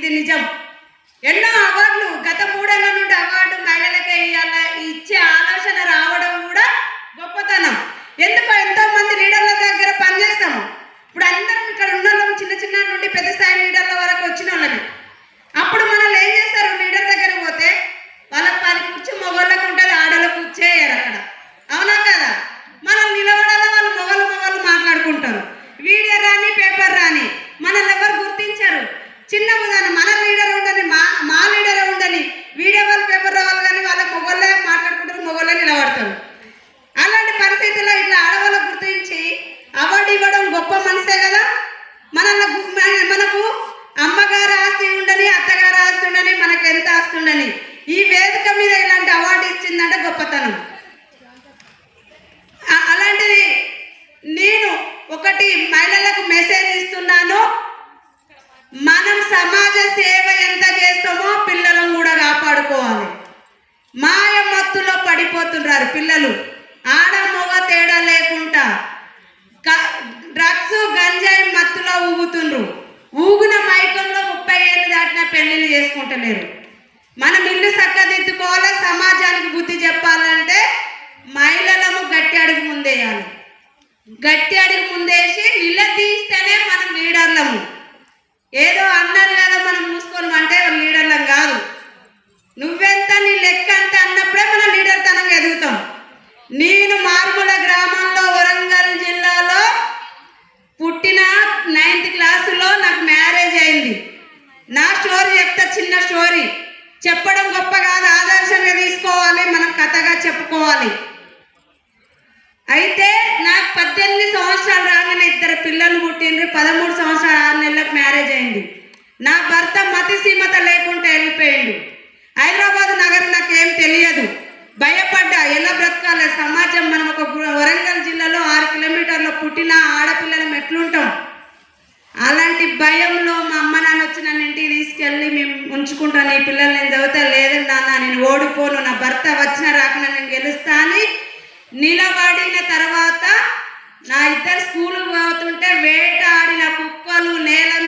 ఇది నిజం. ఎన్నో అవార్డులు గత 3 ఏళ్ల నుండి అవార్డు మహిళలకే ఇచ్చే ఆలోచన రావడం కూడా గొప్పతనం. ఎందుకు ఎంతో మంది లీడర్ల దగ్గర పనిచేస్తాము. ఇప్పుడు అందరం ఇక్కడ ఉన్న వాళ్ళం చిన్న చిన్న నుండి పెద్ద స్థాయి లీడర్ల వరకు వచ్చిన వాళ్ళని. అప్పుడు మనల్ని ఏం చేస్తారు, లీడర్ దగ్గర పోతే వాళ్ళకి 10 కూర్చో మగవాళ్ళకు ఉంటుంది, ఆడలకు కూర్చేయరు అక్కడ. అవునా కదా? మనం నిలబడాలా, వాళ్ళు మొగలు మాట్లాడుకుంటారు. వీడియో రాని పేపర్ రాని మనల్ని ఎవరు గుర్తించారు. చిన్న ఉదాహరణ, మన లీడర్ ఉండని, మా లీడరే ఉండని, వీడియో వాళ్ళు పేపర్ రావాలి కానీ వాళ్ళ మొగోళ్ళే మాట్లాడుకుంటారు, మొగోళ్ళే నిలబడతారు. అలాంటి పరిస్థితుల్లో ఇట్లా ఆడవాళ్ళకు గుర్తించి అవార్డు ఇవ్వడం గొప్ప మనసే కదా. మనకు అమ్మగారు ఆస్తి ఉండని, అత్తగారు ఆస్తి ఉండని, మనకు ఎంత ఆస్తి ఉండని, ఈ వేదిక మీద ఇలాంటి అవార్డు ఇచ్చిందంటే గొప్పతనం. అలాంటిది నేను ఒకటి మహిళలకు మెసేజ్ ఇస్తున్నాను. మనం సమాజ సేవ ఎంత చేస్తామో పిల్లలను కూడా కాపాడుకోవాలి. మాయ మత్తులో పడిపోతున్నారు పిల్లలు, ఆడ మగ తేడా లేకుండా డ్రగ్స్ గంజాయి మత్తులో ఊగుతుండ్రు. ఊగున మైకంలో 30 ఏళ్ళు దాటిన పెళ్లిళ్ళు చేసుకుంటలేరు. మనం ఇల్లు చక్కదిద్దుకోవాలి, సమాజానికి బుద్ధి చెప్పాలంటే మహిళలను గట్టి అడుగు ముందేయాలి. గట్టి అడుగు ముందేసి నిలదీస్తేనే మనం లీడర్లము. ఏదో అన్నారు కదా మనం మూసుకొని అంటే లీడర్లం కాదు. నువ్వెంత, నీ లెక్క అంత అన్నప్పుడే మనం లీడర్ తనంగా ఎదుగుతాం. నేను మార్ముల గ్రామంలో వరంగల్ జిల్లాలో పుట్టిన 9th క్లాసులో నాకు మ్యారేజ్ అయింది. నా స్టోరీ చెప్తా, చిన్న స్టోరీ. చెప్పడం గొప్ప కాదు, ఆదర్శంగా తీసుకోవాలి, మనం కథగా చెప్పుకోవాలి. అయితే నాకు 18 సంవత్సరాలు రాగానే 2 పిల్లలు పుట్టిండ్రు. 13 సంవత్సరాలు 6 నెలలకు మ్యారేజ్ అయింది. నా భర్త మతిసీమత లేకుండా వెళ్ళిపోయిండు. హైదరాబాద్ నగరం నాకేం తెలియదు, భయపడ్డా. ఎలా బ్రతకాలి సమాజం, మనం ఒక వరంగల్ జిల్లాలో 6 కిలోమీటర్లో పుట్టిన ఆడపిల్లలం ఎట్లుంటాం. అలాంటి భయంలో మా అమ్మ నాన్న వచ్చి నన్ను ఇంటికి తీసుకెళ్ళి మేము ఉంచుకుంటాను, ఈ పిల్లలు నేను చదివితే లేదని నాన్న నేను ఓడిపోను, నా భర్త వచ్చిన రాకుండా నేను గెలుస్తా అని నిలబడిన తర్వాత నా 2 స్కూల్కి పోతుంటే వేటాడిన కుక్కలు నేల